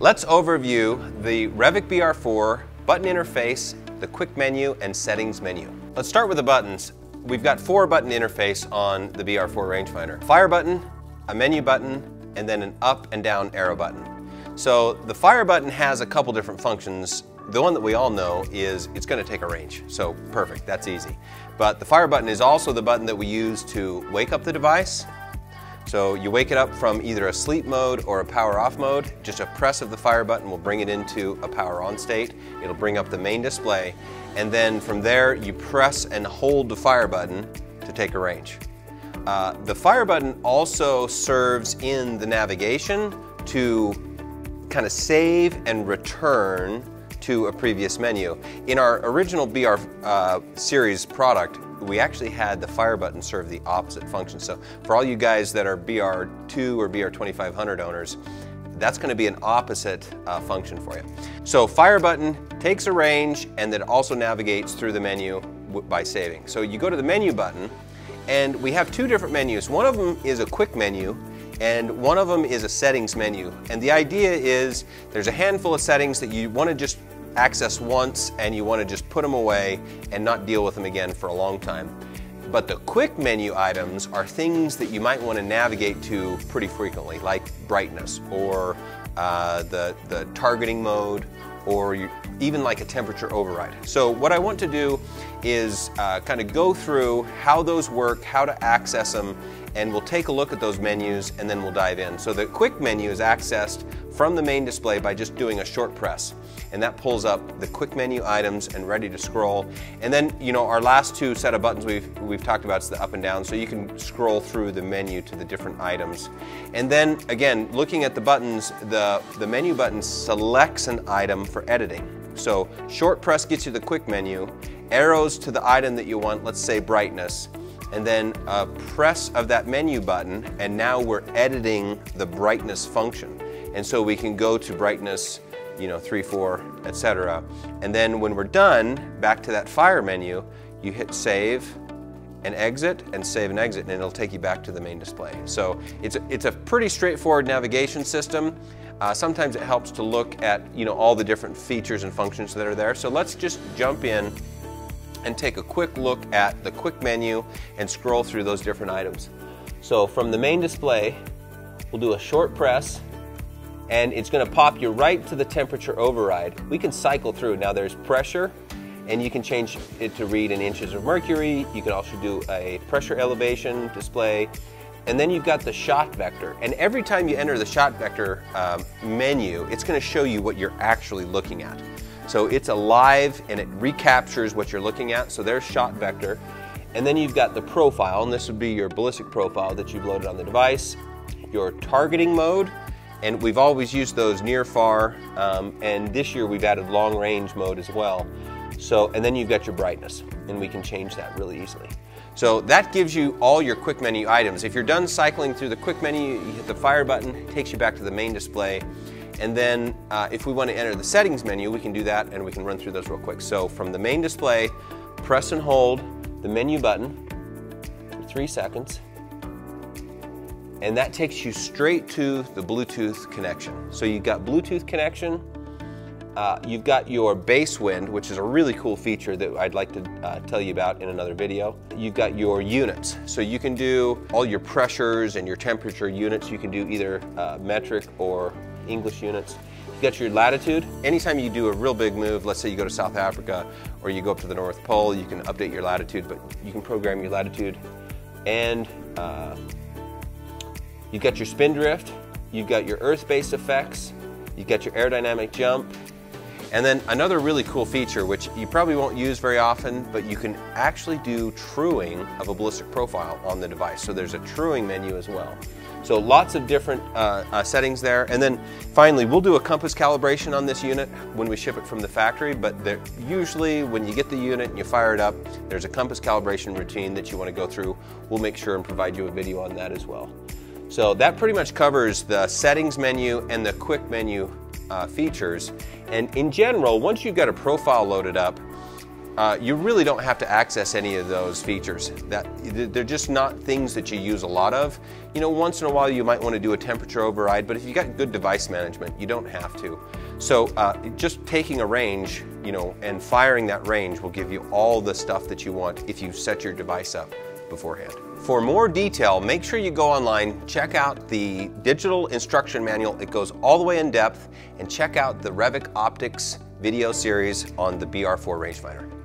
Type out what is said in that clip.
Let's overview the Revic BR4 button interface, the quick menu, and settings menu. Let's start with the buttons. We've got 4 button interface on the BR4 rangefinder. Fire button, a menu button, and then an up and down arrow button. So the fire button has a couple different functions. The one that we all know is it's going to take a range. So perfect, that's easy. But the fire button is also the button that we use to wake up the device. So you wake it up from either a sleep mode or a power off mode. Just a press of the fire button will bring it into a power on state. It'll bring up the main display. And then from there, you press and hold the fire button to take a range. The fire button also serves in the navigation to kind of save and return to a previous menu. In our original BR series product, we actually had the fire button serve the opposite function. So for all you guys that are BR2 or BR2500 owners, that's going to be an opposite function for you. So fire button takes a range and then also navigates through the menu by saving. So you go to the menu button, and we have 2 different menus. One of them is a quick menu, and one of them is a settings menu. And the idea is there's a handful of settings that you want to just access once, and you want to just put them away and not deal with them again for a long time. But the quick menu items are things that you might want to navigate to pretty frequently, like brightness or the targeting mode, or even like a temperature override. So what I want to do is kind of go through how those work, how to access them, and we'll take a look at those menus and then we'll dive in. So the quick menu is accessed from the main display by just doing a short press, and that pulls up the quick menu items and ready to scroll. And then, you know, our last 2 set of buttons we've talked about is the up and down, so you can scroll through the menu to the different items. And then again, looking at the buttons, the menu button selects an item for editing. So short press gets you the quick menu, arrows to the item that you want, let's say brightness, and then a press of that menu button, and now we're editing the brightness function. And so we can go to brightness, you know, 3, 4, etc. And then when we're done, back to that fire menu, you hit save and exit, and save and exit, and it'll take you back to the main display. So it's a pretty straightforward navigation system. Sometimes it helps to look at, you know, all the different features and functions that are there. So let's just jump in and take a quick look at the quick menu and scroll through those different items. So from the main display, we'll do a short press, and it's going to pop you right to the temperature override. We can cycle through. Now there's pressure, and you can change it to read in inches of mercury. You can also do a pressure elevation display. And then you've got the shot vector. And every time you enter the shot vector menu, it's going to show you what you're actually looking at. So it's alive and it recaptures what you're looking at. So there's shot vector. And then you've got the profile, and this would be your ballistic profile that you've loaded on the device, your targeting mode, and we've always used those near far, and this year we've added long range mode as well. So, and then you've got your brightness, and we can change that really easily. So that gives you all your quick menu items. If you're done cycling through the quick menu, you hit the fire button, it takes you back to the main display. And then if we want to enter the settings menu, we can do that, and we can run through those real quick. So from the main display, press and hold the menu button for 3 seconds. And that takes you straight to the Bluetooth connection. So you've got Bluetooth connection, you've got your base wind, which is a really cool feature that I'd like to tell you about in another video. You've got your units. So you can do all your pressures and your temperature units. You can do either metric or English units. You've got your latitude. Anytime you do a real big move, let's say you go to South Africa or you go up to the North Pole, you can update your latitude, but you can program your latitude. And you've got your spin drift, you've got your earth-based effects, you've got your aerodynamic jump, and then another really cool feature, which you probably won't use very often, but you can actually do truing of a ballistic profile on the device. So there's a truing menu as well. So lots of different settings there. And then finally, we'll do a compass calibration on this unit when we ship it from the factory, but usually when you get the unit and you fire it up, there's a compass calibration routine that you want to go through. We'll make sure and provide you a video on that as well. So that pretty much covers the settings menu and the quick menu features. And in general, once you've got a profile loaded up, you really don't have to access any of those features. They're just not things that you use a lot of. You know, once in a while you might want to do a temperature override, but if you got good device management, you don't have to. So just taking a range, you know, and firing that range will give you all the stuff that you want if you set your device up beforehand. For more detail, make sure you go online, check out the digital instruction manual. It goes all the way in depth, and check out the Revic Optics video series on the BR4 rangefinder.